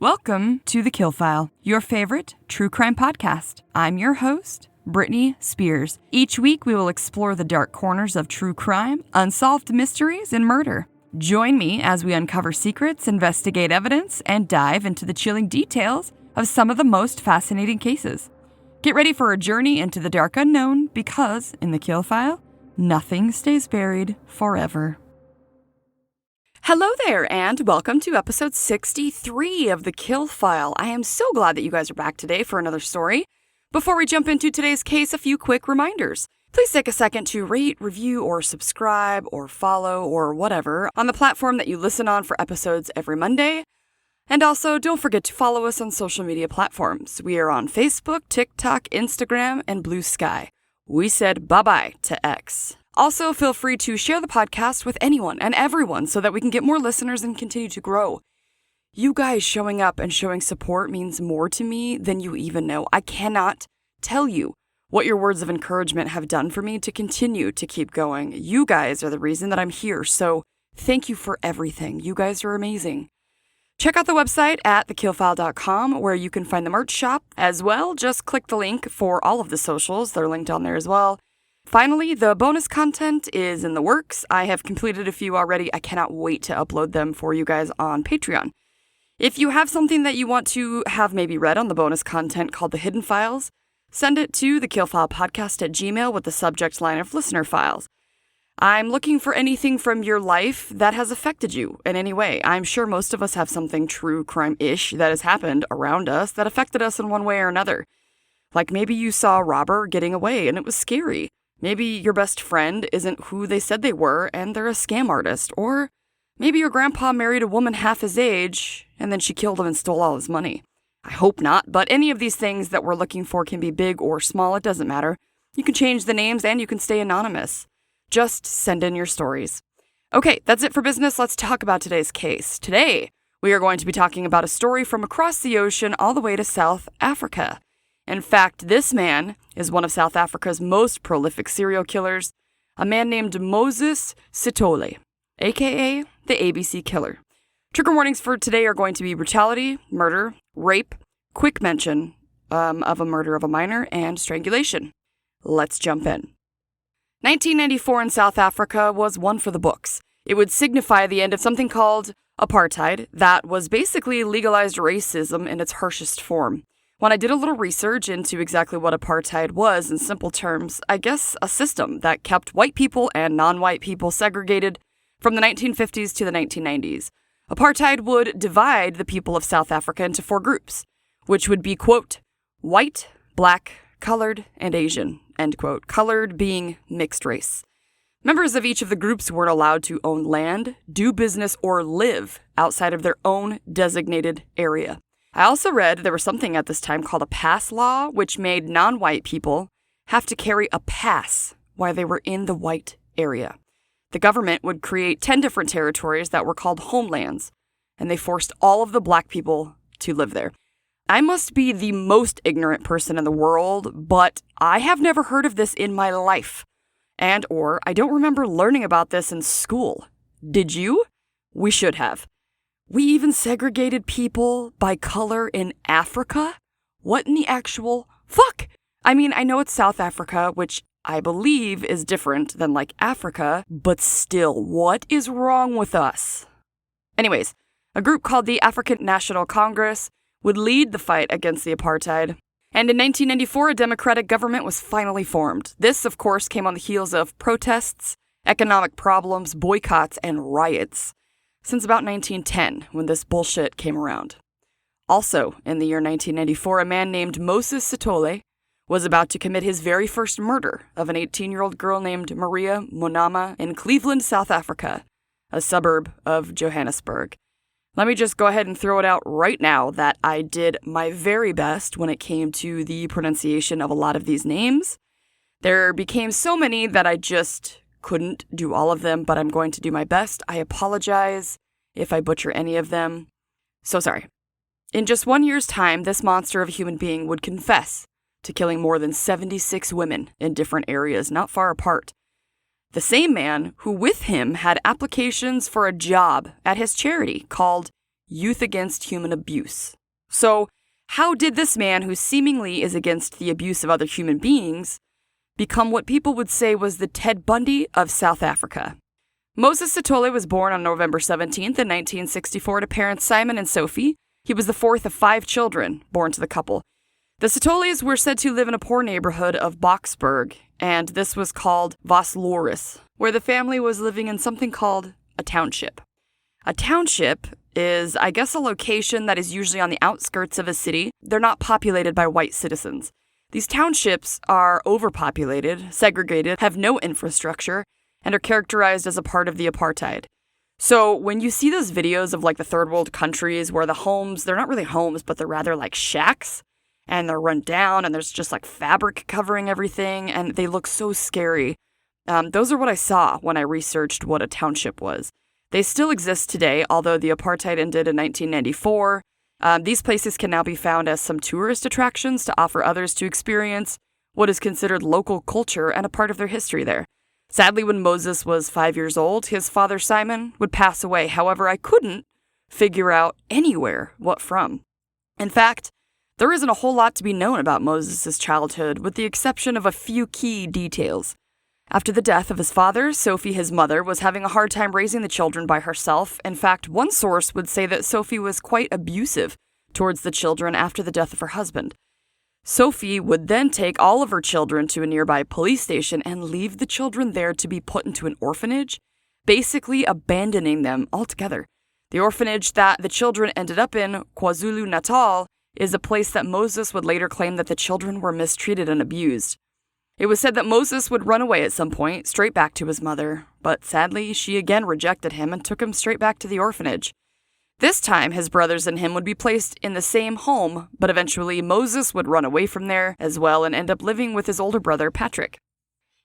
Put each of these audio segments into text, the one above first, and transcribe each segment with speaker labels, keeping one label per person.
Speaker 1: Welcome to TheKillFile, your favorite true crime podcast. I'm your host, Brittany Spears. Each week, we will explore the dark corners of true crime, unsolved mysteries, and murder. Join me as we uncover secrets, investigate evidence, and dive into the chilling details of some of the most fascinating cases. Get ready for a journey into the dark unknown because, in TheKillFile, nothing stays buried forever. Hello there, and welcome to episode 63 of TheKillFile. I am so glad that you guys are back today for another story. Before we jump into today's case, a few quick reminders. Please take a second to rate, review, or subscribe, or follow, or whatever on the platform that you listen on for episodes every Monday. And also, don't forget to follow us on social media platforms. We are on Facebook, TikTok, Instagram, and Blue Sky. We said bye-bye to X. Also, feel free to share the podcast with anyone and everyone so that we can get more listeners and continue to grow. You guys showing up and showing support means more to me than you even know. I cannot tell you what your words of encouragement have done for me to continue to keep going. You guys are the reason that I'm here, so thank you for everything. You guys are amazing. Check out the website at TheKillFile.com where you can find the merch shop as well. Just click the link for all of the socials. They're linked on there as well. Finally, the bonus content is in the works. I have completed a few already. I cannot wait to upload them for you guys on Patreon. If you have something that you want to have maybe read on the bonus content called The Hidden Files, send it to thekillfilepodcast@gmail.com with the subject line of listener files. I'm looking for anything from your life that has affected you in any way. I'm sure most of us have something true crime-ish that has happened around us that affected us in one way or another. Like maybe you saw a robber getting away and it was scary. Maybe your best friend isn't who they said they were and they're a scam artist. Or maybe your grandpa married a woman half his age and then she killed him and stole all his money. I hope not, but any of these things that we're looking for can be big or small. It doesn't matter. You can change the names and you can stay anonymous. Just send in your stories. Okay, that's it for business. Let's talk about today's case. Today, we are going to be talking about a story from across the ocean all the way to South Africa. In fact, this man is one of South Africa's most prolific serial killers, a man named Moses Sithole, aka the ABC Killer. Trigger warnings for today are going to be brutality, murder, rape, quick mention of a murder of a minor, and strangulation. Let's jump in. 1994 in South Africa was one for the books. It would signify the end of something called apartheid that was basically legalized racism in its harshest form. When I did a little research into exactly what apartheid was in simple terms, I guess a system that kept white people and non-white people segregated from the 1950s to the 1990s. Apartheid would divide the people of South Africa into four groups, which would be, quote, white, black, colored, and Asian, end quote, colored being mixed race. Members of each of the groups weren't allowed to own land, do business, or live outside of their own designated area. I also read there was something at this time called a pass law, which made non-white people have to carry a pass while they were in the white area. The government would create 10 different territories that were called homelands, and they forced all of the black people to live there. I must be the most ignorant person in the world, but I have never heard of this in my life. Or I don't remember learning about this in school. Did you? We should have. We even segregated people by color in Africa? What in the actual fuck? I mean, I know it's South Africa, which I believe is different than like Africa, but still, what is wrong with us? Anyways, a group called the African National Congress would lead the fight against the apartheid. And in 1994, a democratic government was finally formed. This, of course, came on the heels of protests, economic problems, boycotts, and riots since about 1910, when this bullshit came around. Also, in the year 1994, a man named Moses Sithole was about to commit his very first murder of an 18-year-old girl named Maria Monama in Cleveland, South Africa, a suburb of Johannesburg. Let me just go ahead and throw it out right now that I did my very best when it came to the pronunciation of a lot of these names. There became so many that I just couldn't do all of them, but I'm going to do my best. I apologize if I butcher any of them. So sorry. In just 1 year's time, this monster of a human being would confess to killing more than 76 women in different areas not far apart. The same man who with him had applications for a job at his charity called Youth Against Human Abuse. So, how did this man, who seemingly is against the abuse of other human beings, become what people would say was the Ted Bundy of South Africa? Moses Sithole was born on November 17th in 1964 to parents Simon and Sophie. He was the fourth of 5 children born to the couple. The Sitholes were said to live in a poor neighborhood of Boksburg, and this was called Vosloorus, where the family was living in something called a township. A township is, I guess, a location that is usually on the outskirts of a city. They're not populated by white citizens. These townships are overpopulated, segregated, have no infrastructure, and are characterized as a part of the apartheid. So when you see those videos of like the third world countries where the homes, they're not really homes, but they're rather like shacks, and they're run down, and there's just like fabric covering everything, and they look so scary. Those are what I saw when I researched what a township was. They still exist today, although the apartheid ended in 1994. These places can now be found as some tourist attractions to offer others to experience what is considered local culture and a part of their history there. Sadly, when Moses was 5 years old, his father Simon would pass away. However, I couldn't figure out anywhere what from. In fact, there isn't a whole lot to be known about Moses' childhood, with the exception of a few key details. After the death of his father, Sophie, his mother, was having a hard time raising the children by herself. In fact, one source would say that Sophie was quite abusive towards the children after the death of her husband. Sophie would then take all of her children to a nearby police station and leave the children there to be put into an orphanage, basically abandoning them altogether. The orphanage that the children ended up in, KwaZulu-Natal, is a place that Moses would later claim that the children were mistreated and abused. It was said that Moses would run away at some point, straight back to his mother, but sadly, she again rejected him and took him straight back to the orphanage. This time, his brothers and him would be placed in the same home, but eventually Moses would run away from there as well and end up living with his older brother, Patrick.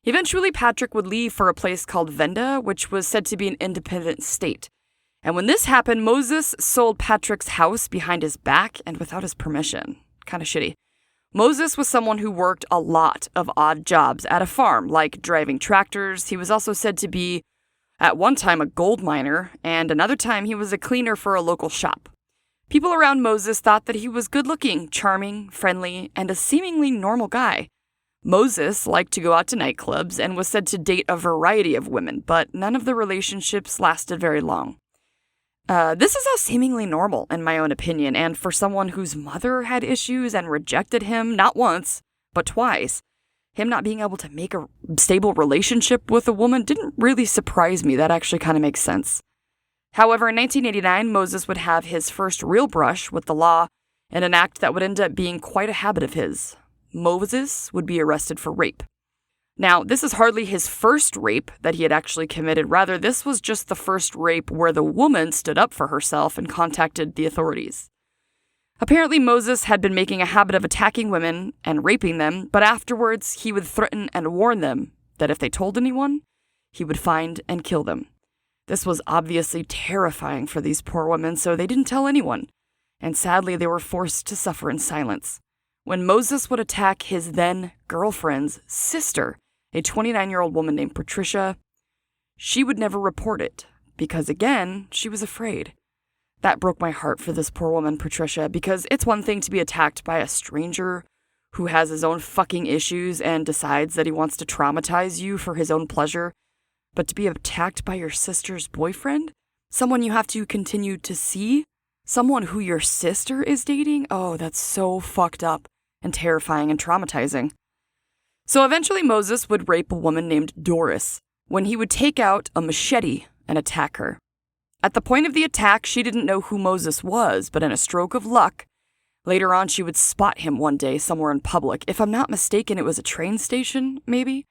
Speaker 1: Eventually, Patrick would leave for a place called Venda, which was said to be an independent state. And when this happened, Moses sold Patrick's house behind his back and without his permission. Kind of shitty. Moses was someone who worked a lot of odd jobs at a farm, like driving tractors. He was also said to be, at one time, a gold miner, and another time he was a cleaner for a local shop. People around Moses thought that he was good-looking, charming, friendly, and a seemingly normal guy. Moses liked to go out to nightclubs and was said to date a variety of women, but none of the relationships lasted very long. This is all seemingly normal, in my own opinion, and for someone whose mother had issues and rejected him not once, but twice, him not being able to make a stable relationship with a woman didn't really surprise me. That actually kind of makes sense. However, in 1989, Moses would have his first real brush with the law in an act that would end up being quite a habit of his. Moses would be arrested for rape. Now, this is hardly his first rape that he had actually committed. Rather, this was just the first rape where the woman stood up for herself and contacted the authorities. Apparently, Moses had been making a habit of attacking women and raping them, but afterwards he would threaten and warn them that if they told anyone, he would find and kill them. This was obviously terrifying for these poor women, so they didn't tell anyone, and sadly they were forced to suffer in silence. When Moses would attack his then-girlfriend's sister, a 29-year-old woman named Patricia, she would never report it, because again, she was afraid. That broke my heart for this poor woman, Patricia, because it's one thing to be attacked by a stranger who has his own fucking issues and decides that he wants to traumatize you for his own pleasure, but to be attacked by your sister's boyfriend? Someone you have to continue to see? Someone who your sister is dating? Oh, that's so fucked up and terrifying and traumatizing. So eventually Moses would rape a woman named Doris when he would take out a machete and attack her. At the point of the attack, she didn't know who Moses was, but in a stroke of luck, later on she would spot him one day somewhere in public. If I'm not mistaken, it was a train station, maybe?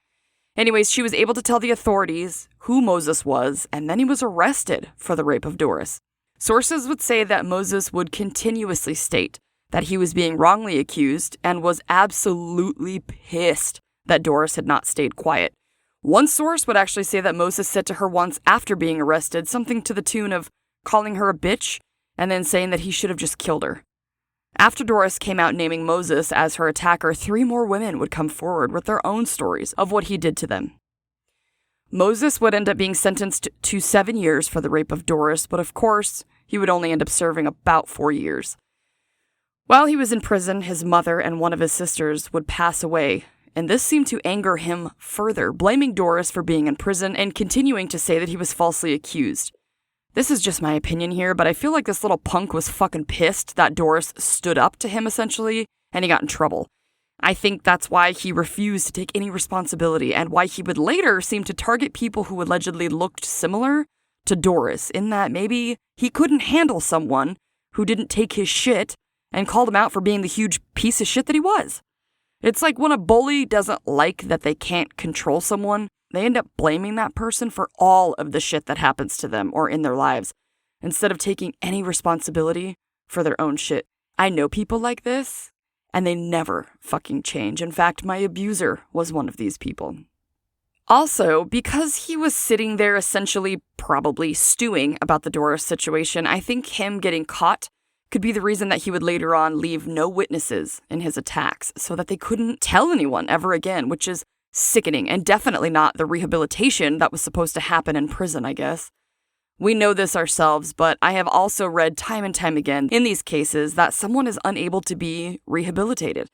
Speaker 1: Anyways, she was able to tell the authorities who Moses was, and then he was arrested for the rape of Doris. Sources would say that Moses would continuously state that he was being wrongly accused and was absolutely pissed that Doris had not stayed quiet. One source would actually say that Moses said to her once after being arrested something to the tune of calling her a bitch and then saying that he should have just killed her. After Doris came out naming Moses as her attacker, 3 more women would come forward with their own stories of what he did to them. Moses would end up being sentenced to 7 years for the rape of Doris, but of course, he would only end up serving about 4 years. While he was in prison, his mother and one of his sisters would pass away, and this seemed to anger him further, blaming Doris for being in prison and continuing to say that he was falsely accused. This is just my opinion here, but I feel like this little punk was fucking pissed that Doris stood up to him, essentially, and he got in trouble. I think that's why he refused to take any responsibility, and why he would later seem to target people who allegedly looked similar to Doris, in that maybe he couldn't handle someone who didn't take his shit and called him out for being the huge piece of shit that he was. It's like when a bully doesn't like that they can't control someone, they end up blaming that person for all of the shit that happens to them or in their lives, instead of taking any responsibility for their own shit. I know people like this, and they never fucking change. In fact, my abuser was one of these people. Also, because he was sitting there essentially probably stewing about the Doris situation, I think him getting caught could be the reason that he would later on leave no witnesses in his attacks so that they couldn't tell anyone ever again, which is sickening and definitely not the rehabilitation that was supposed to happen in prison, I guess. We know this ourselves, but I have also read time and time again in these cases that someone is unable to be rehabilitated.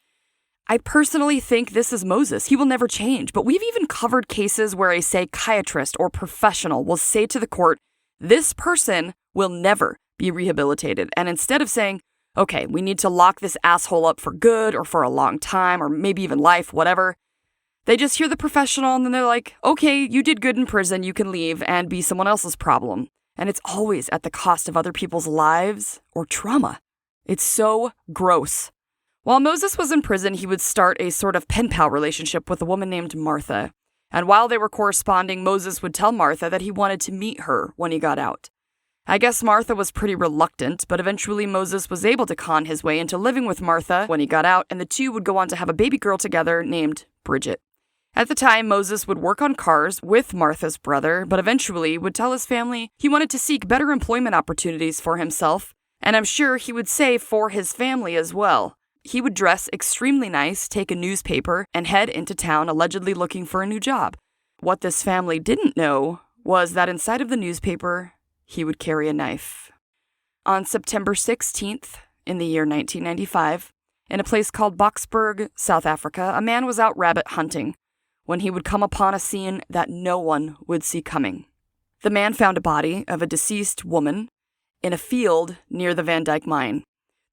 Speaker 1: I personally think this is Moses. He will never change, but we've even covered cases where a psychiatrist or professional will say to the court, this person will never be rehabilitated. And instead of saying, okay, we need to lock this asshole up for good or for a long time or maybe even life, whatever, they just hear the professional and then they're like, okay, you did good in prison, you can leave and be someone else's problem. And it's always at the cost of other people's lives or trauma. It's so gross. While Moses was in prison, he would start a sort of pen pal relationship with a woman named Martha. And while they were corresponding, Moses would tell Martha that he wanted to meet her when he got out. I guess Martha was pretty reluctant, but eventually Moses was able to con his way into living with Martha when he got out, and the two would go on to have a baby girl together named Bridget. At the time, Moses would work on cars with Martha's brother, but eventually would tell his family he wanted to seek better employment opportunities for himself, and I'm sure he would say for his family as well. He would dress extremely nice, take a newspaper, and head into town allegedly looking for a new job. What this family didn't know was that inside of the newspaper, he would carry a knife. On September 16th, in the year 1995, in a place called Boksburg, South Africa, a man was out rabbit hunting when he would come upon a scene that no one would see coming. The man found a body of a deceased woman in a field near the Van Dyke mine.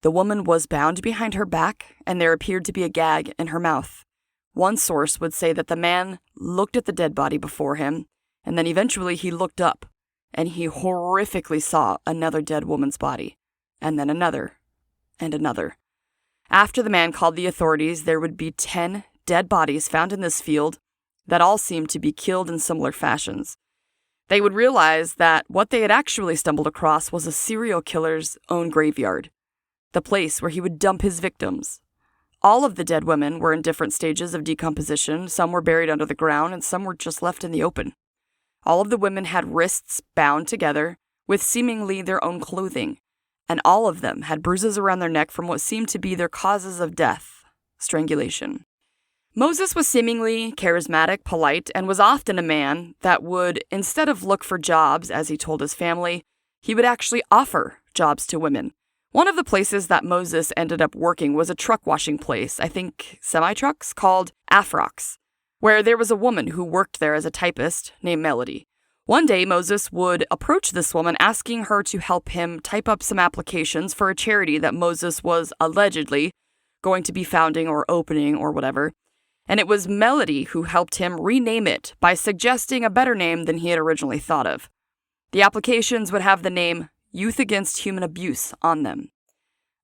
Speaker 1: The woman was bound behind her back, and there appeared to be a gag in her mouth. One source would say that the man looked at the dead body before him, and then eventually he looked up, and he horrifically saw another dead woman's body, and then another, and another. After the man called the authorities, there would be 10 dead bodies found in this field that all seemed to be killed in similar fashions. They would realize that what they had actually stumbled across was a serial killer's own graveyard, the place where he would dump his victims. All of the dead women were in different stages of decomposition. Some were buried under the ground, and some were just left in the open. All of the women had wrists bound together with seemingly their own clothing, and all of them had bruises around their neck from what seemed to be their causes of death, strangulation. Moses was seemingly charismatic, polite, and was often a man that would, instead of look for jobs, as he told his family, he would actually offer jobs to women. One of the places that Moses ended up working was a truck washing place, I think semi-trucks, called Afrox, where there was a woman who worked there as a typist named Melody. One day, Moses would approach this woman asking her to help him type up some applications for a charity that Moses was allegedly going to be founding or opening or whatever. And it was Melody who helped him rename it by suggesting a better name than he had originally thought of. The applications would have the name Youth Against Human Abuse on them.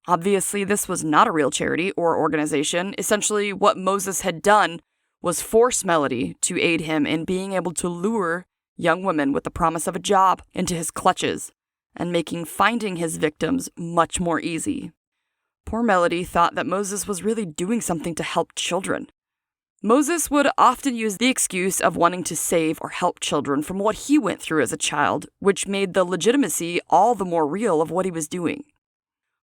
Speaker 1: Obviously, this was not a real charity or organization. Essentially, what Moses had done was force Melody to aid him in being able to lure young women with the promise of a job into his clutches and making finding his victims much more easy. Poor Melody thought that Moses was really doing something to help children. Moses would often use the excuse of wanting to save or help children from what he went through as a child, which made the legitimacy all the more real of what he was doing.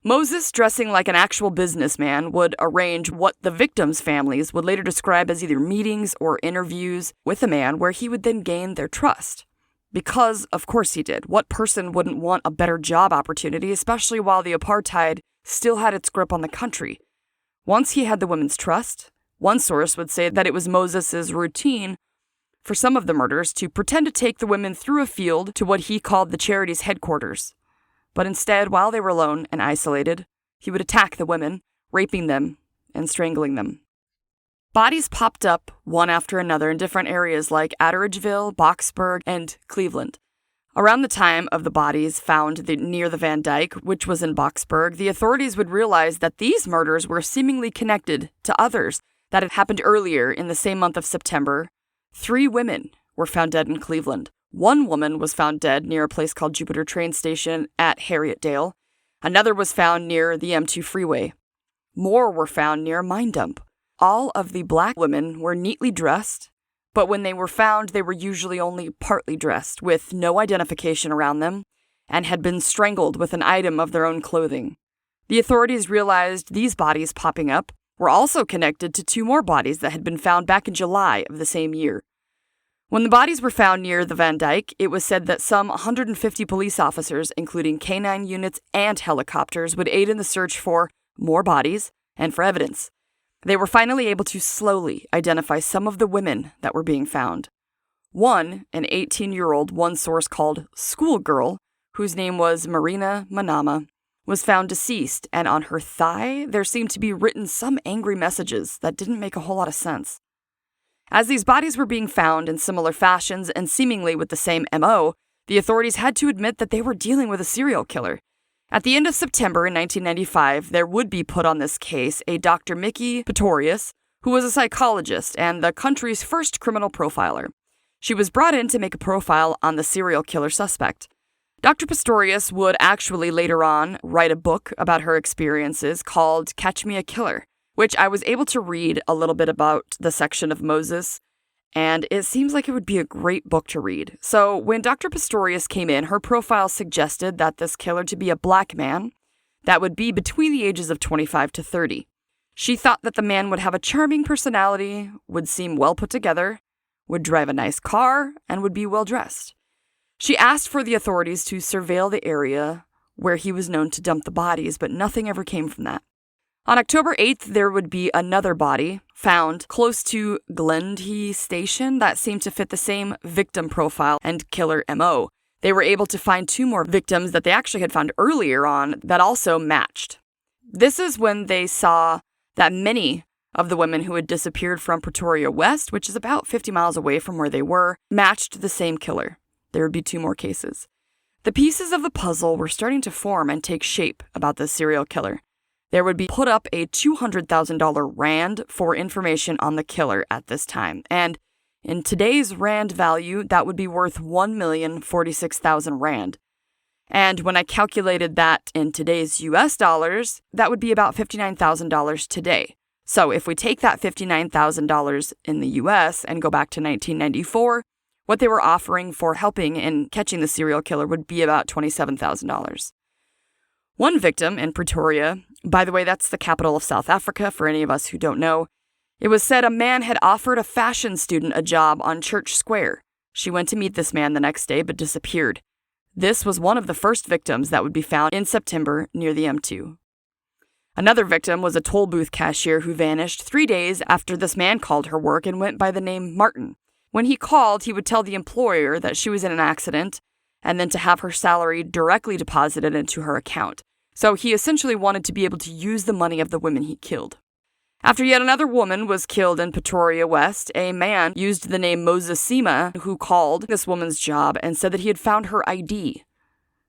Speaker 1: Moses, dressing like an actual businessman, would arrange what the victims' families would later describe as either meetings or interviews with a man where he would then gain their trust. Because, of course he did. What person wouldn't want a better job opportunity, especially while the apartheid still had its grip on the country? Once he had the women's trust, one source would say that it was Moses's routine for some of the murders to pretend to take the women through a field to what he called the charity's headquarters. But instead, while they were alone and isolated, he would attack the women, raping them and strangling them. Bodies popped up one after another in different areas like Atteridgeville, Boxburg, and Cleveland. Around the time of the bodies found near the Van Dyke, which was in Boxburg, the authorities would realize that these murders were seemingly connected to others that had happened earlier in the same month of September. 3 women were found dead in Cleveland. 1 woman was found dead near a place called Jupiter Train Station at Harrietdale. Another was found near the M2 freeway. More were found near a mine dump. All of the black women were neatly dressed, but when they were found, they were usually only partly dressed, with no identification around them, and had been strangled with an item of their own clothing. The authorities realized these bodies popping up were also connected to 2 more bodies that had been found back in July of the same year. When the bodies were found near the Van Dyke, it was said that some 150 police officers, including canine units and helicopters, would aid in the search for more bodies and for evidence. They were finally able to slowly identify some of the women that were being found. One, an 18-year-old, one source called Schoolgirl, whose name was Marina Manama, was found deceased, and on her thigh there seemed to be written some angry messages that didn't make a whole lot of sense. As these bodies were being found in similar fashions and seemingly with the same MO, the authorities had to admit that they were dealing with a serial killer. At the end of September in 1995, there would be put on this case a Dr. Micki Pistorius, who was a psychologist and the country's first criminal profiler. She was brought in to make a profile on the serial killer suspect. Dr. Pistorius would actually later on write a book about her experiences called Catch Me a Killer, which I was able to read a little bit about the section of Moses, and it seems like it would be a great book to read. So when Dr. Pistorius came in, her profile suggested that this killer to be a black man that would be between the ages of 25 to 30. She thought that the man would have a charming personality, would seem well put together, would drive a nice car, and would be well dressed. She asked for the authorities to surveil the area where he was known to dump the bodies, but nothing ever came from that. On October 8th, there would be another body found close to Glendhe Station that seemed to fit the same victim profile and killer MO. They were able to find 2 more victims that they actually had found earlier on that also matched. This is when they saw that many of the women who had disappeared from Pretoria West, which is about 50 miles away from where they were, matched the same killer. There would be 2 more cases. The pieces of the puzzle were starting to form and take shape about this serial killer. There would be put up a $200,000 rand for information on the killer at this time. And in today's rand value, that would be worth 1,046,000 rand. And when I calculated that in today's US dollars, that would be about $59,000 today. So if we take that $59,000 in the US and go back to 1994, what they were offering for helping in catching the serial killer would be about $27,000. One victim in Pretoria, by the way, that's the capital of South Africa for any of us who don't know, it was said a man had offered a fashion student a job on Church Square. She went to meet this man the next day but disappeared. This was one of the first victims that would be found in September near the M2. Another victim was a toll booth cashier who vanished 3 days after this man called her work and went by the name Martin. When he called, he would tell the employer that she was in an accident and then to have her salary directly deposited into her account. So he essentially wanted to be able to use the money of the women he killed. After yet another woman was killed in Pretoria West, a man used the name Moses Sima who called this woman's job and said that he had found her ID.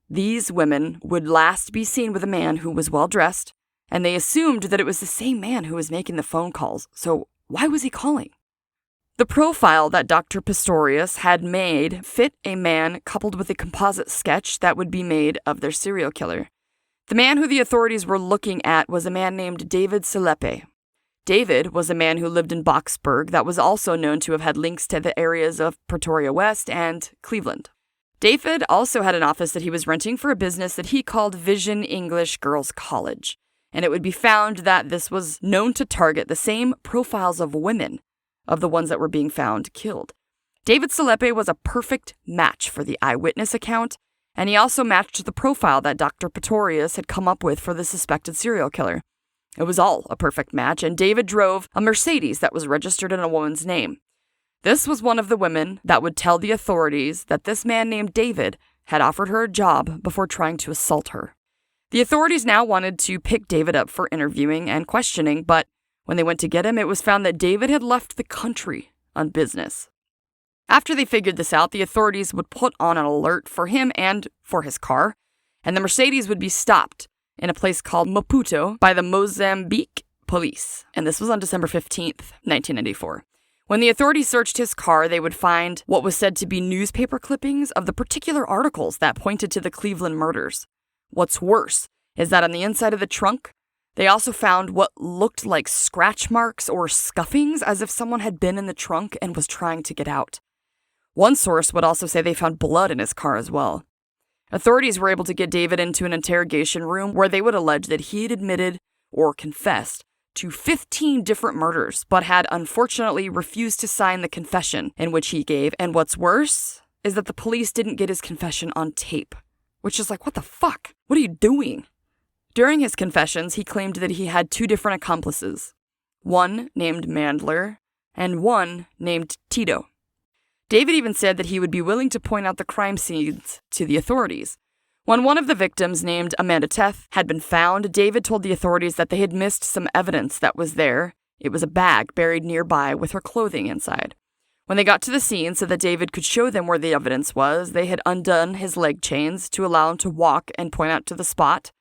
Speaker 1: These women would last be seen with a man who was well dressed, and they assumed that it was the same man who was making the phone calls. So why was he calling? The profile that Dr. Pistorius had made fit a man coupled with a composite sketch that would be made of their serial killer. The man who the authorities were looking at was a man named David Selepe. David was a man who lived in Boxburg that was also known to have had links to the areas of Pretoria West and Cleveland. David also had an office that he was renting for a business that he called Vision English Girls College, and it would be found that this was known to target the same profiles of women of the ones that were being found killed. David Sithole was a perfect match for the eyewitness account, and he also matched the profile that Dr. Pistorius had come up with for the suspected serial killer. It was all a perfect match, and David drove a Mercedes that was registered in a woman's name. This was one of the women that would tell the authorities that this man named David had offered her a job before trying to assault her. The authorities now wanted to pick David up for interviewing and questioning, but when they went to get him, it was found that David had left the country on business. After they figured this out, the authorities would put on an alert for him and for his car, and the Mercedes would be stopped in a place called Maputo by the Mozambique police. And this was on December 15th, 1994. When the authorities searched his car, they would find what was said to be newspaper clippings of the particular articles that pointed to the Cleveland murders. What's worse is that on the inside of the trunk, they also found what looked like scratch marks or scuffings as if someone had been in the trunk and was trying to get out. One source would also say they found blood in his car as well. Authorities were able to get David into an interrogation room where they would allege that he had admitted or confessed to 15 different murders, but had unfortunately refused to sign the confession in which he gave. And what's worse is that the police didn't get his confession on tape, which is like, what the fuck? What are you doing? During his confessions, he claimed that he had 2 different accomplices, one named Mandler and one named Tito. David even said that he would be willing to point out the crime scenes to the authorities. When one of the victims, named Amanda Teth, had been found, David told the authorities that they had missed some evidence that was there. It was a bag buried nearby with her clothing inside. When they got to the scene so that David could show them where the evidence was, they had undone his leg chains to allow him to walk and point out to the spot.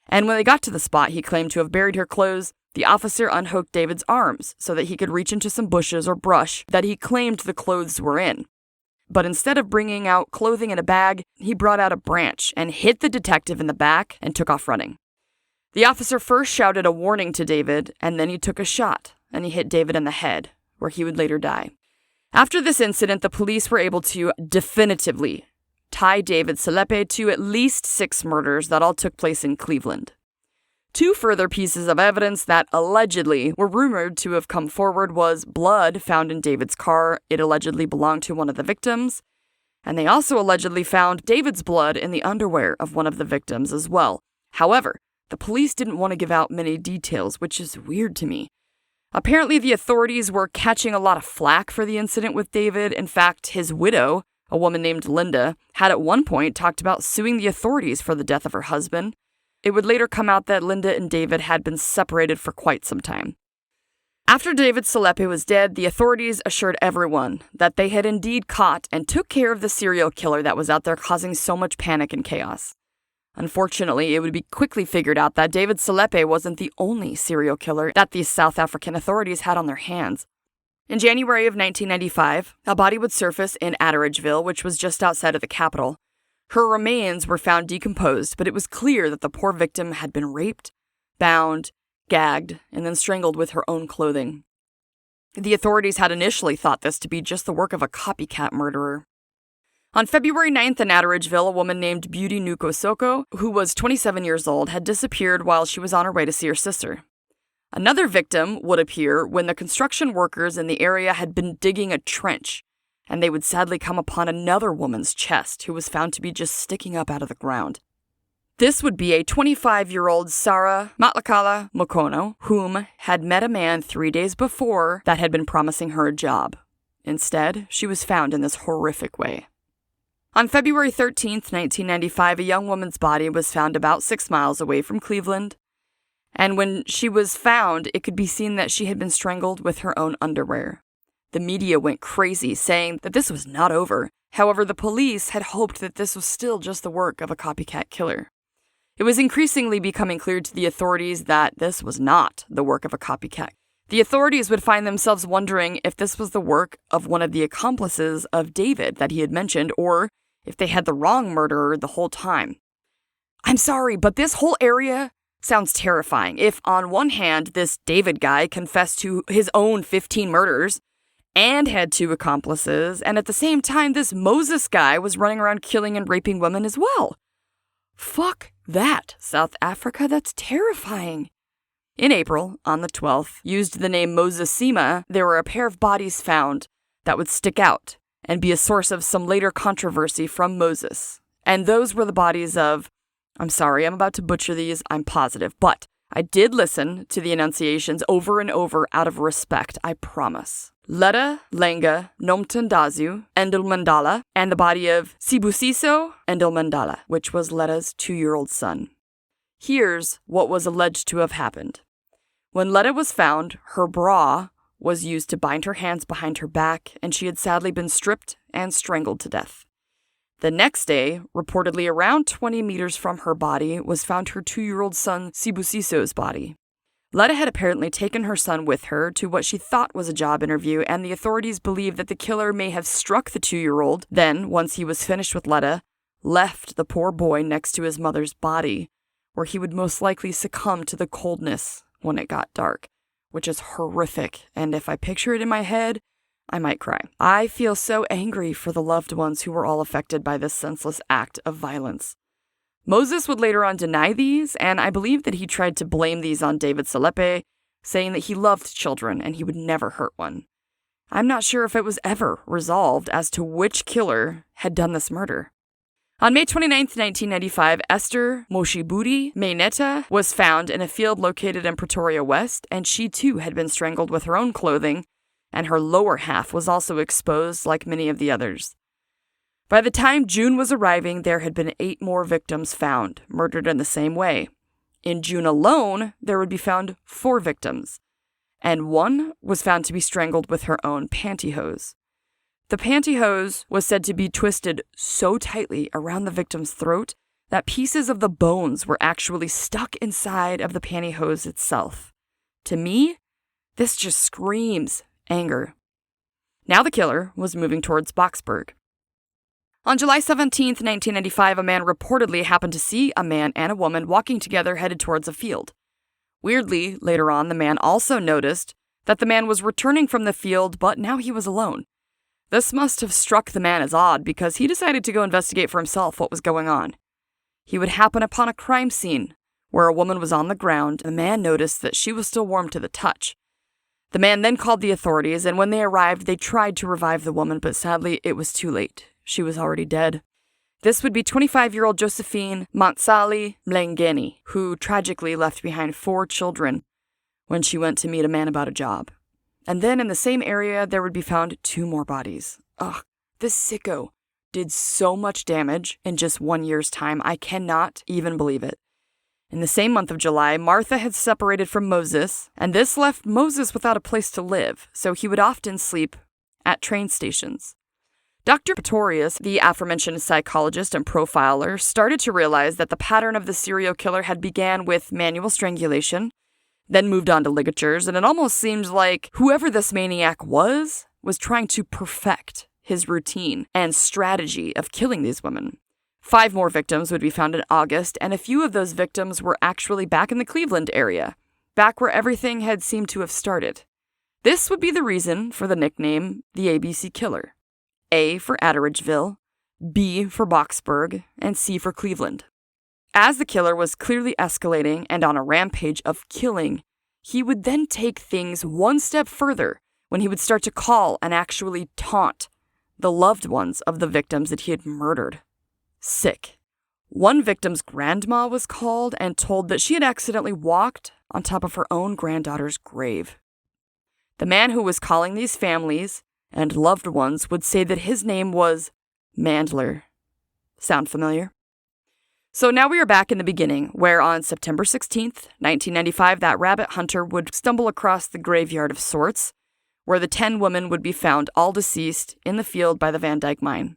Speaker 1: And when they got to the spot he claimed to have buried her clothes, the officer unhooked David's arms so that he could reach into some bushes or brush that he claimed the clothes were in. But instead of bringing out clothing in a bag, he brought out a branch and hit the detective in the back and took off running. The officer first shouted a warning to David, and then he took a shot, and he hit David in the head, where he would later die. After this incident, the police were able to definitively tie David Sithole to at least 6 murders that all took place in Cleveland. 2 further pieces of evidence that allegedly were rumored to have come forward was blood found in David's car. It allegedly belonged to one of the victims. And they also allegedly found David's blood in the underwear of one of the victims as well. However, the police didn't want to give out many details, which is weird to me. Apparently, the authorities were catching a lot of flack for the incident with David. In fact, his widow, a woman named Linda, had at one point talked about suing the authorities for the death of her husband. It would later come out that Linda and David had been separated for quite some time. After David Sithole was dead, the authorities assured everyone that they had indeed caught and took care of the serial killer that was out there causing so much panic and chaos. Unfortunately, it would be quickly figured out that David Sithole wasn't the only serial killer that these South African authorities had on their hands. In January of 1995, a body would surface in Atteridgeville, which was just outside of the capital. Her remains were found decomposed, but it was clear that the poor victim had been raped, bound, gagged, and then strangled with her own clothing. The authorities had initially thought this to be just the work of a copycat murderer. On February 9th in Atteridgeville, a woman named Beauty Nukosoko, who was 27 years old, had disappeared while she was on her way to see her sister. Another victim would appear when the construction workers in the area had been digging a trench, and they would sadly come upon another woman's chest who was found to be just sticking up out of the ground. This would be a 25-year-old Sarah Matlakala Mokono, whom had met a man 3 days before that had been promising her a job. Instead, she was found in this horrific way. On February 13th, 1995, a young woman's body was found about 6 miles away from Cleveland, and when she was found, it could be seen that she had been strangled with her own underwear. The media went crazy, saying that this was not over. However, the police had hoped that this was still just the work of a copycat killer. It was increasingly becoming clear to the authorities that this was not the work of a copycat. The authorities would find themselves wondering if this was the work of one of the accomplices of David that he had mentioned, or if they had the wrong murderer the whole time. I'm sorry, but this whole area sounds terrifying. If on one hand, this David guy confessed to his own 15 murders and had 2 accomplices, and at the same time, this Moses guy was running around killing and raping women as well. Fuck that, South Africa, that's terrifying. In April, on the 12th, used the name Moses Sima, there were a pair of bodies found that would stick out, and be a source of some later controversy from Moses. And those were the bodies of, I'm sorry, I'm about to butcher these, I'm positive, but I did listen to the enunciations over and over out of respect, I promise. Letta, Lenga, Nomtandazu, Endelmandala, and the body of Sibusiso Endelmandala, which was Letta's 2-year-old son. Here's what was alleged to have happened. When Letta was found, her bra was used to bind her hands behind her back, and she had sadly been stripped and strangled to death. The next day, reportedly around 20 meters from her body, was found her 2-year-old son Sibusiso's body. Letta had apparently taken her son with her to what she thought was a job interview, and the authorities believe that the killer may have struck the 2-year-old, then, once he was finished with Letta, left the poor boy next to his mother's body, where he would most likely succumb to the coldness when it got dark, which is horrific, and if I picture it in my head, I might cry. I feel so angry for the loved ones who were all affected by this senseless act of violence. Moses would later on deny these, and I believe that he tried to blame these on David Salepe, saying that he loved children and he would never hurt one. I'm not sure if it was ever resolved as to which killer had done this murder. On May 29, 1995, Esther Moshiburi Maineta was found in a field located in Pretoria West, and she too had been strangled with her own clothing, and her lower half was also exposed like many of the others. By the time June was arriving, there had been 8 more victims found, murdered in the same way. In June alone, there would be found 4 victims, and one was found to be strangled with her own pantyhose. The pantyhose was said to be twisted so tightly around the victim's throat that pieces of the bones were actually stuck inside of the pantyhose itself. To me, this just screams anger. Now the killer was moving towards Boksburg. On July 17, 1995, a man reportedly happened to see a man and a woman walking together headed towards a field. Weirdly, later on, the man also noticed that the man was returning from the field, but now he was alone. This must have struck the man as odd because he decided to go investigate for himself what was going on. He would happen upon a crime scene where a woman was on the ground, and the man noticed that she was still warm to the touch. The man then called the authorities, and when they arrived, they tried to revive the woman, but sadly, it was too late. She was already dead. This would be 25-year-old Josephine Matsali Mlengeni, who tragically left behind 4 children when she went to meet a man about a job. And then in the same area, there would be found 2 more bodies. Ugh, this sicko did so much damage in just 1 year's time, I cannot even believe it. In the same month of July, Martha had separated from Moses, and this left Moses without a place to live, so he would often sleep at train stations. Dr. Pistorius, the aforementioned psychologist and profiler, started to realize that the pattern of the serial killer had began with manual strangulation, then moved on to ligatures, and it almost seemed like whoever this maniac was trying to perfect his routine and strategy of killing these women. 5 more victims would be found in August, and a few of those victims were actually back in the Cleveland area, back where everything had seemed to have started. This would be the reason for the nickname the ABC Killer. A for Atteridgeville, B for Boksburg, and C for Cleveland. As the killer was clearly escalating and on a rampage of killing, he would then take things one step further when he would start to call and actually taunt the loved ones of the victims that he had murdered. Sick. One victim's grandma was called and told that she had accidentally walked on top of her own granddaughter's grave. The man who was calling these families and loved ones would say that his name was Mandler. Sound familiar? So now we are back in the beginning, where on September 16th, 1995, that rabbit hunter would stumble across the graveyard of sorts, where the 10 women would be found all deceased in the field by the Van Dyke mine.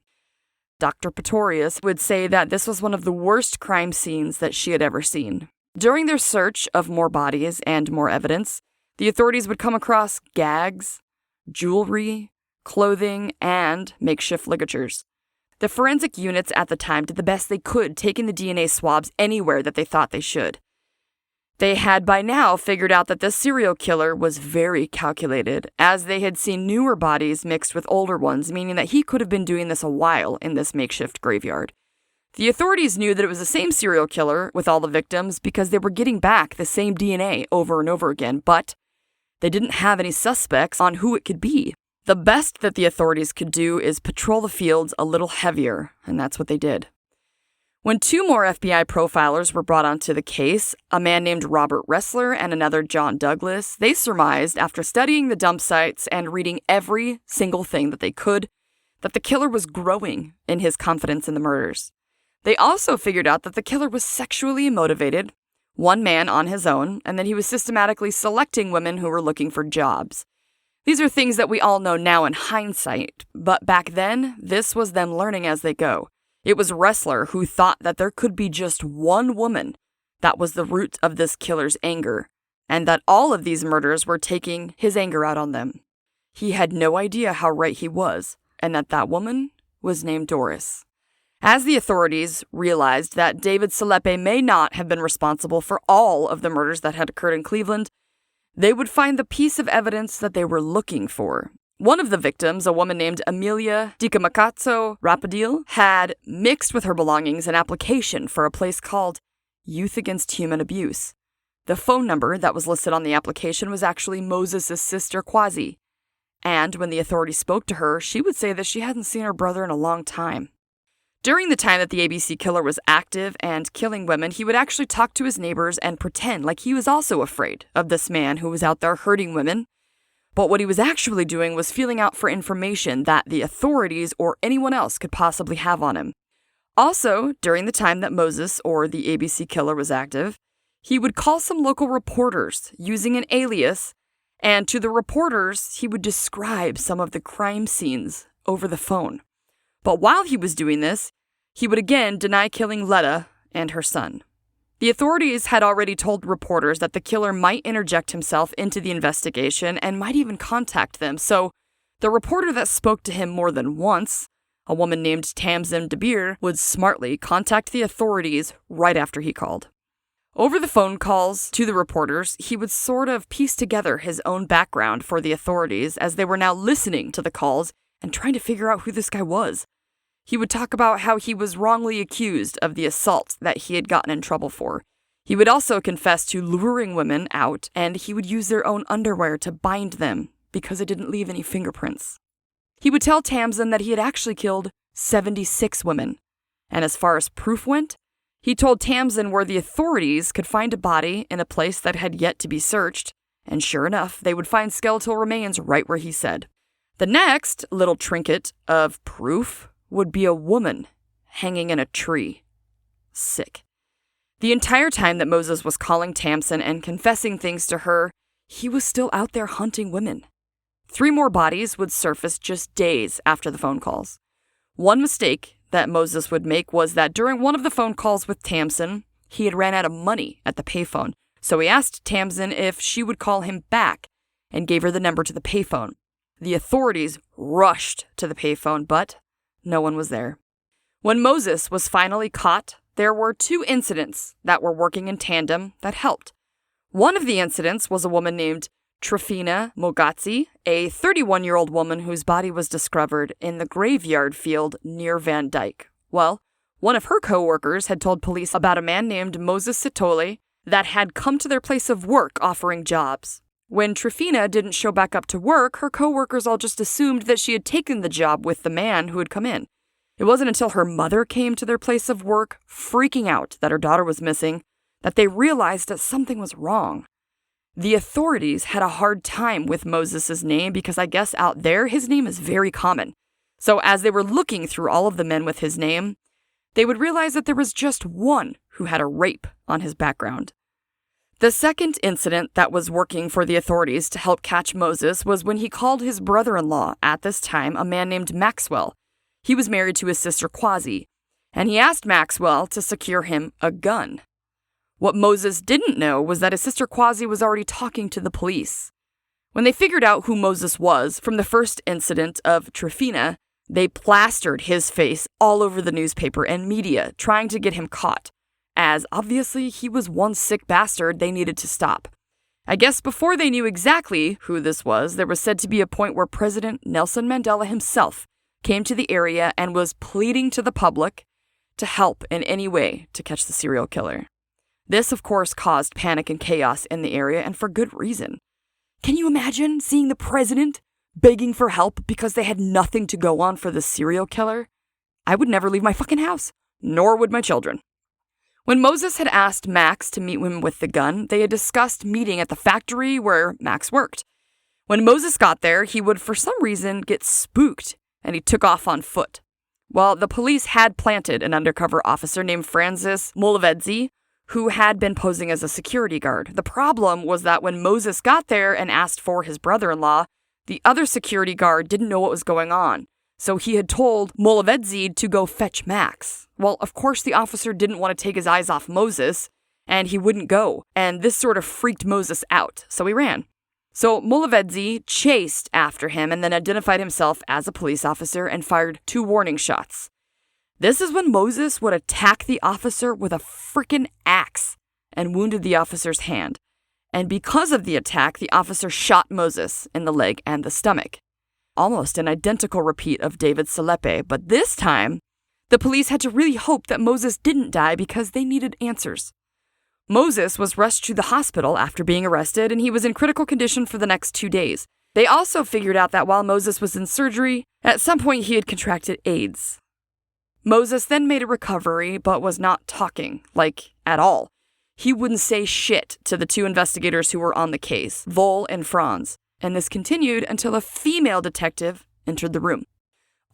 Speaker 1: Dr. Pistorius would say that this was one of the worst crime scenes that she had ever seen. During their search of more bodies and more evidence, the authorities would come across gags, jewelry, clothing, and makeshift ligatures. The forensic units at the time did the best they could, taking the DNA swabs anywhere that they thought they should. They had by now figured out that this serial killer was very calculated, as they had seen newer bodies mixed with older ones, meaning that he could have been doing this a while in this makeshift graveyard. The authorities knew that it was the same serial killer with all the victims because they were getting back the same DNA over and over again, but they didn't have any suspects on who it could be. The best that the authorities could do is patrol the fields a little heavier, and that's what they did. When 2 more FBI profilers were brought onto the case, a man named Robert Ressler and another John Douglas, they surmised, after studying the dump sites and reading every single thing that they could, that the killer was growing in his confidence in the murders. They also figured out that the killer was sexually motivated, one man on his own, and that he was systematically selecting women who were looking for jobs. These are things that we all know now in hindsight, but back then, this was them learning as they go. It was Ressler who thought that there could be just one woman that was the root of this killer's anger, and that all of these murders were taking his anger out on them. He had no idea how right he was, and that woman was named Doris. As the authorities realized that David Salepe may not have been responsible for all of the murders that had occurred in Cleveland, they would find the piece of evidence that they were looking for. One of the victims, a woman named Amelia Dikamakatso Rapadil, had mixed with her belongings an application for a place called Youth Against Human Abuse. The phone number that was listed on the application was actually Moses' sister, Quasi. And when the authorities spoke to her, she would say that she hadn't seen her brother in a long time. During the time that the ABC killer was active and killing women, he would actually talk to his neighbors and pretend like he was also afraid of this man who was out there hurting women. But what he was actually doing was feeling out for information that the authorities or anyone else could possibly have on him. Also, during the time that Moses, or the ABC killer, was active, he would call some local reporters using an alias, and to the reporters, he would describe some of the crime scenes over the phone. But while he was doing this, he would again deny killing Letta and her son. The authorities had already told reporters that the killer might interject himself into the investigation and might even contact them, so the reporter that spoke to him more than once, a woman named Tamsin DeBeer, would smartly contact the authorities right after he called. Over the phone calls to the reporters, he would sort of piece together his own background for the authorities as they were now listening to the calls and trying to figure out who this guy was. He would talk about how he was wrongly accused of the assault that he had gotten in trouble for. He would also confess to luring women out, and he would use their own underwear to bind them because it didn't leave any fingerprints. He would tell Tamsin that he had actually killed 76 women. And as far as proof went, he told Tamsin where the authorities could find a body in a place that had yet to be searched, and sure enough, they would find skeletal remains right where he said. The next little trinket of proof would be a woman hanging in a tree. Sick. The entire time that Moses was calling Tamsin and confessing things to her, he was still out there hunting women. 3 more bodies would surface just days after the phone calls. One mistake that Moses would make was that during one of the phone calls with Tamsin, he had ran out of money at the payphone, so he asked Tamsin if she would call him back and gave her the number to the payphone. The authorities rushed to the payphone, but no one was there. When Moses was finally caught, there were 2 incidents that were working in tandem that helped. One of the incidents was a woman named Trifina Mogazzi, a 31-year-old woman whose body was discovered in the graveyard field near Van Dyke. Well, one of her co-workers had told police about a man named Moses Sithole that had come to their place of work offering jobs. When Trifina didn't show back up to work, her co-workers all just assumed that she had taken the job with the man who had come in. It wasn't until her mother came to their place of work, freaking out that her daughter was missing, that they realized that something was wrong. The authorities had a hard time with Moses' name because I guess out there his name is very common. So as they were looking through all of the men with his name, they would realize that there was just one who had a rape on his background. The second incident that was working for the authorities to help catch Moses was when he called his brother-in-law, at this time a man named Maxwell. He was married to his sister Quasi, and he asked Maxwell to secure him a gun. What Moses didn't know was that his sister Quasi was already talking to the police. When they figured out who Moses was from the first incident of Trifina, they plastered his face all over the newspaper and media, trying to get him caught, as obviously he was one sick bastard they needed to stop. I guess before they knew exactly who this was, there was said to be a point where President Nelson Mandela himself came to the area and was pleading to the public to help in any way to catch the serial killer. This, of course, caused panic and chaos in the area, and for good reason. Can you imagine seeing the president begging for help because they had nothing to go on for the serial killer, I would never leave my fucking house, nor would my children. When Moses had asked Max to meet him with the gun, they had discussed meeting at the factory where Max worked. When Moses got there, he would for some reason get spooked, and he took off on foot. Well, the police had planted an undercover officer named Francis Molovedzi, who had been posing as a security guard. The problem was that when Moses got there and asked for his brother-in-law, the other security guard didn't know what was going on. So he had told Molovedzi to go fetch Max. Well, of course, the officer didn't want to take his eyes off Moses, and he wouldn't go. And this sort of freaked Moses out, so he ran. So Molovedzi chased after him and then identified himself as a police officer and fired 2 warning shots. This is when Moses would attack the officer with a frickin' axe and wounded the officer's hand. And because of the attack, the officer shot Moses in the leg and the stomach. Almost an identical repeat of David Salepe, but this time, the police had to really hope that Moses didn't die because they needed answers. Moses was rushed to the hospital after being arrested, and he was in critical condition for the next 2 days. They also figured out that while Moses was in surgery, at some point he had contracted AIDS. Moses then made a recovery, but was not talking, at all. He wouldn't say shit to the 2 investigators who were on the case, Vol and Franz, and this continued until a female detective entered the room.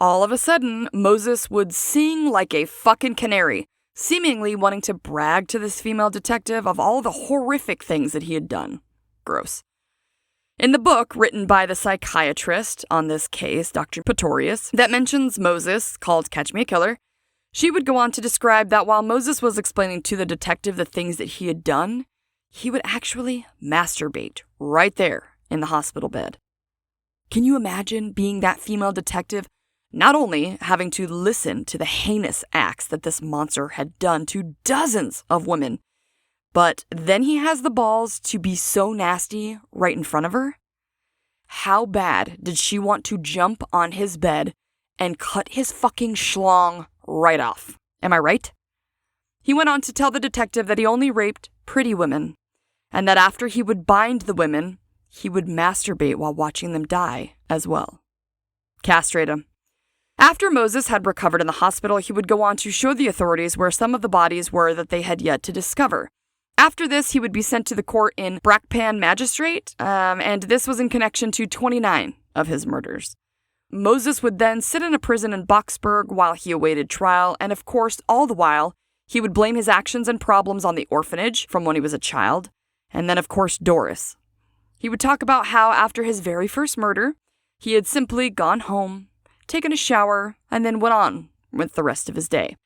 Speaker 1: All of a sudden, Moses would sing like a fucking canary, seemingly wanting to brag to this female detective of all the horrific things that he had done. Gross. In the book written by the psychiatrist on this case, Dr. Pistorius, that mentions Moses, called Catch Me a Killer, she would go on to describe that while Moses was explaining to the detective the things that he had done, he would actually masturbate right there in the hospital bed. Can you imagine being that female detective, not only having to listen to the heinous acts that this monster had done to dozens of women, but then he has the balls to be so nasty right in front of her? How bad did she want to jump on his bed and cut his fucking schlong right off? Am I right? He went on to tell the detective that he only raped pretty women, and that after he would bind the women, he would masturbate while watching them die as well. Castrate him. After Moses had recovered in the hospital, he would go on to show the authorities where some of the bodies were that they had yet to discover. After this, he would be sent to the court in Brakpan Magistrate, and this was in connection to 29 of his murders. Moses would then sit in a prison in Boksburg while he awaited trial, and of course, all the while, he would blame his actions and problems on the orphanage from when he was a child, and then of course Doris. He would talk about how after his very first murder, he had simply gone home, taken a shower, and then went on with the rest of his day.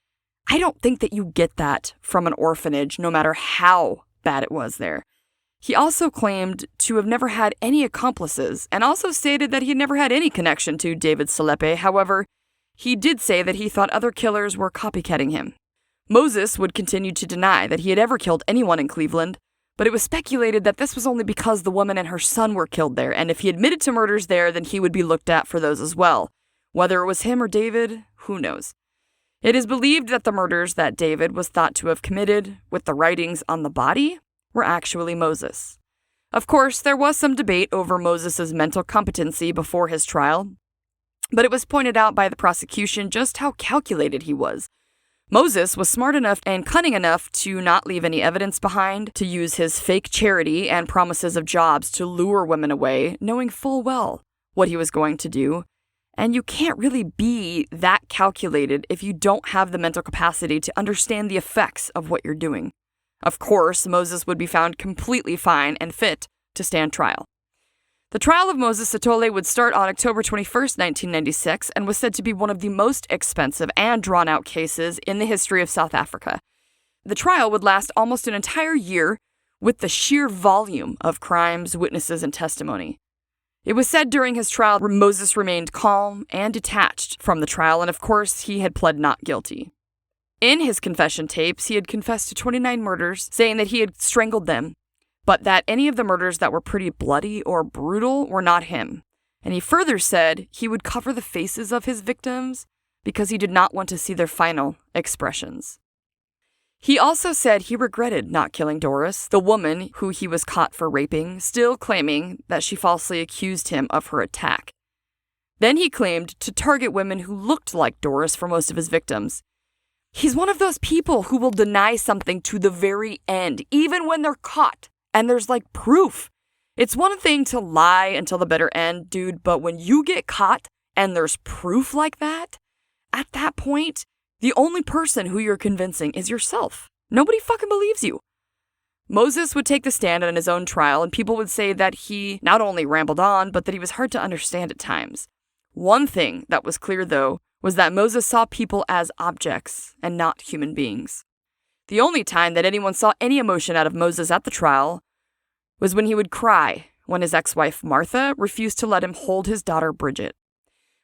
Speaker 1: I don't think that you get that from an orphanage, no matter how bad it was there. He also claimed to have never had any accomplices, and also stated that he had never had any connection to David Salepe. However, he did say that he thought other killers were copycatting him. Moses would continue to deny that he had ever killed anyone in Cleveland, but it was speculated that this was only because the woman and her son were killed there, and if he admitted to murders there, then he would be looked at for those as well. Whether it was him or David, who knows? It is believed that the murders that David was thought to have committed with the writings on the body were actually Moses. Of course, there was some debate over Moses' mental competency before his trial, but it was pointed out by the prosecution just how calculated he was. Moses was smart enough and cunning enough to not leave any evidence behind, to use his fake charity and promises of jobs to lure women away, knowing full well what he was going to do. And you can't really be that calculated if you don't have the mental capacity to understand the effects of what you're doing. Of course, Moses would be found completely fine and fit to stand trial. The trial of Moses Sithole would start on October 21st, 1996, and was said to be one of the most expensive and drawn-out cases in the history of South Africa. The trial would last almost an entire year with the sheer volume of crimes, witnesses, and testimony. It was said during his trial Moses remained calm and detached from the trial, and of course, he had pled not guilty. In his confession tapes, he had confessed to 29 murders, saying that he had strangled them, but that any of the murders that were pretty bloody or brutal were not him. And he further said he would cover the faces of his victims because he did not want to see their final expressions. He also said he regretted not killing Doris, the woman who he was caught for raping, still claiming that she falsely accused him of her attack. Then he claimed to target women who looked like Doris for most of his victims. He's one of those people who will deny something to the very end, even when they're caught, and there's like proof. It's one thing to lie until the bitter end, dude, but when you get caught and there's proof like that, at that point, the only person who you're convincing is yourself. Nobody fucking believes you. Moses would take the stand on his own trial, and people would say that he not only rambled on, but that he was hard to understand at times. One thing that was clear, though, was that Moses saw people as objects and not human beings. The only time that anyone saw any emotion out of Moses at the trial was when he would cry when his ex-wife Martha refused to let him hold his daughter Bridget.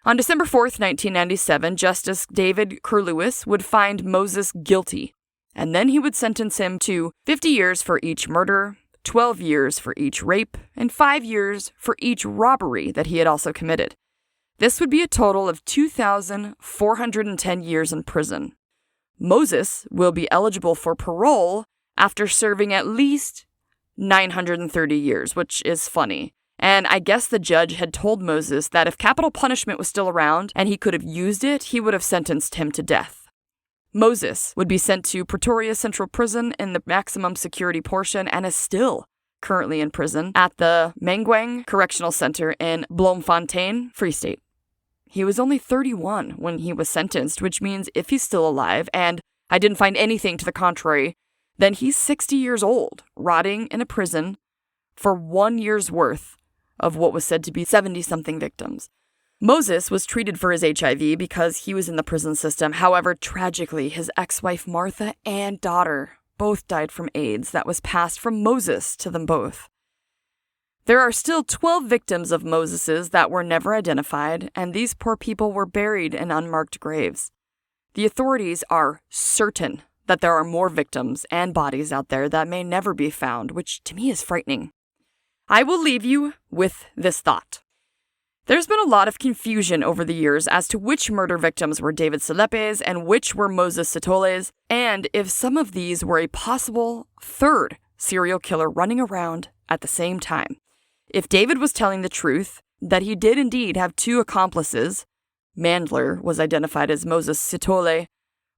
Speaker 1: On December 4th, 1997, Justice David Curlewis would find Moses guilty, and then he would sentence him to 50 years for each murder, 12 years for each rape, and 5 years for each robbery that he had also committed. This would be a total of 2,410 years in prison. Moses will be eligible for parole after serving at least 930 years, which is funny. And I guess the judge had told Moses that if capital punishment was still around and he could have used it, he would have sentenced him to death. Moses would be sent to Pretoria Central Prison in the maximum security portion and is still currently in prison at the Mangwang Correctional Center in Bloemfontein, Free State. He was only 31 when he was sentenced, which means if he's still alive, and I didn't find anything to the contrary, then he's 60 years old, rotting in a prison for 1 year's worth of what was said to be 70-something victims. Moses was treated for his HIV because he was in the prison system. However, tragically, his ex-wife Martha and daughter both died from AIDS that was passed from Moses to them both. There are still 12 victims of Moses's that were never identified, and these poor people were buried in unmarked graves. The authorities are certain that there are more victims and bodies out there that may never be found, which to me is frightening. I will leave you with this thought. There's been a lot of confusion over the years as to which murder victims were David Selepe's and which were Moses Sithole's, and if some of these were a possible third serial killer running around at the same time. If David was telling the truth, that he did indeed have 2 accomplices, Mandler was identified as Moses Sithole,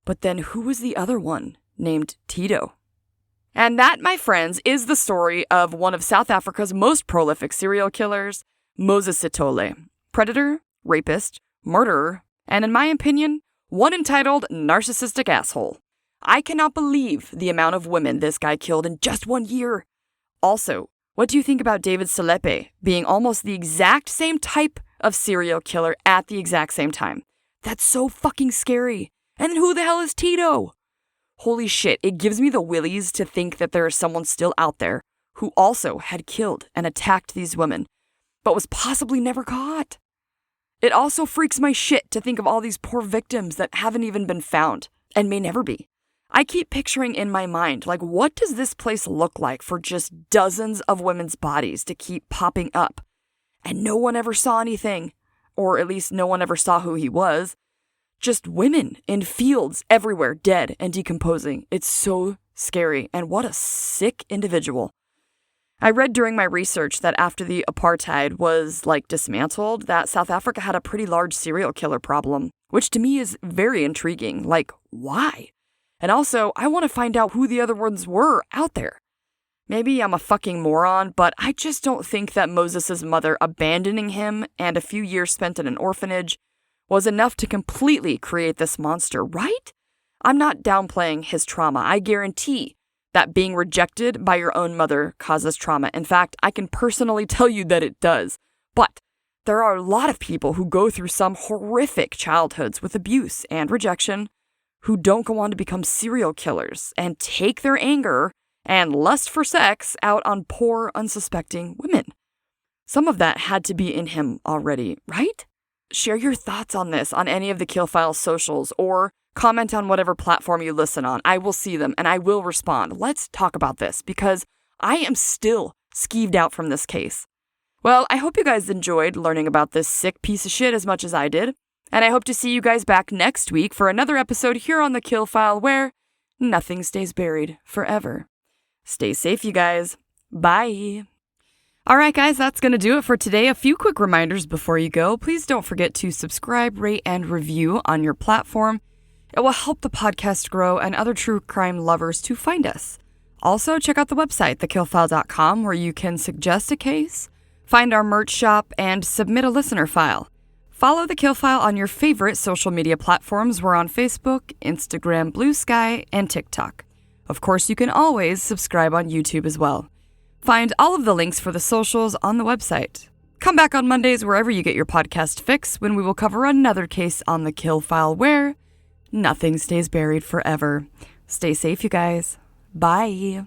Speaker 1: but then who was the other one, named Tito? And that, my friends, is the story of one of South Africa's most prolific serial killers, Moses Sithole. Predator, rapist, murderer, and in my opinion, one entitled narcissistic asshole. I cannot believe the amount of women this guy killed in just 1 year. Also, what do you think about David Selepe being almost the exact same type of serial killer at the exact same time? That's so fucking scary. And who the hell is Tito? Holy shit, it gives me the willies to think that there is someone still out there who also had killed and attacked these women, but was possibly never caught. It also freaks my shit to think of all these poor victims that haven't even been found and may never be. I keep picturing in my mind, like, what does this place look like for just dozens of women's bodies to keep popping up? And no one ever saw anything, or at least no one ever saw who he was. Just women in fields everywhere, dead and decomposing. It's so scary, and what a sick individual. I read during my research that after the apartheid was, dismantled, that South Africa had a pretty large serial killer problem, which to me is very intriguing. Why? And also, I want to find out who the other ones were out there. Maybe I'm a fucking moron, but I just don't think that Moses' mother abandoning him and a few years spent in an orphanage was enough to completely create this monster, right? I'm not downplaying his trauma. I guarantee that being rejected by your own mother causes trauma. In fact, I can personally tell you that it does. But there are a lot of people who go through some horrific childhoods with abuse and rejection who don't go on to become serial killers and take their anger and lust for sex out on poor, unsuspecting women. Some of that had to be in him already, right? Share your thoughts on this on any of the TheKillFile socials or comment on whatever platform you listen on. I will see them and I will respond. Let's talk about this because I am still skeeved out from this case. Well, I hope you guys enjoyed learning about this sick piece of shit as much as I did. And I hope to see you guys back next week for another episode here on TheKillFile where nothing stays buried forever. Stay safe, you guys. Bye. Alright guys, that's going to do it for today. A few quick reminders before you go. Please don't forget to subscribe, rate, and review on your platform. It will help the podcast grow and other true crime lovers to find us. Also, check out the website, TheKillFile.com, where you can suggest a case, find our merch shop, and submit a listener file. Follow The Kill File on your favorite social media platforms. We're on Facebook, Instagram, Blue Sky, and TikTok. Of course, you can always subscribe on YouTube as well. Find all of the links for the socials on the website. Come back on Mondays wherever you get your podcast fix when we will cover another case on The Kill File where nothing stays buried forever. Stay safe, you guys. Bye.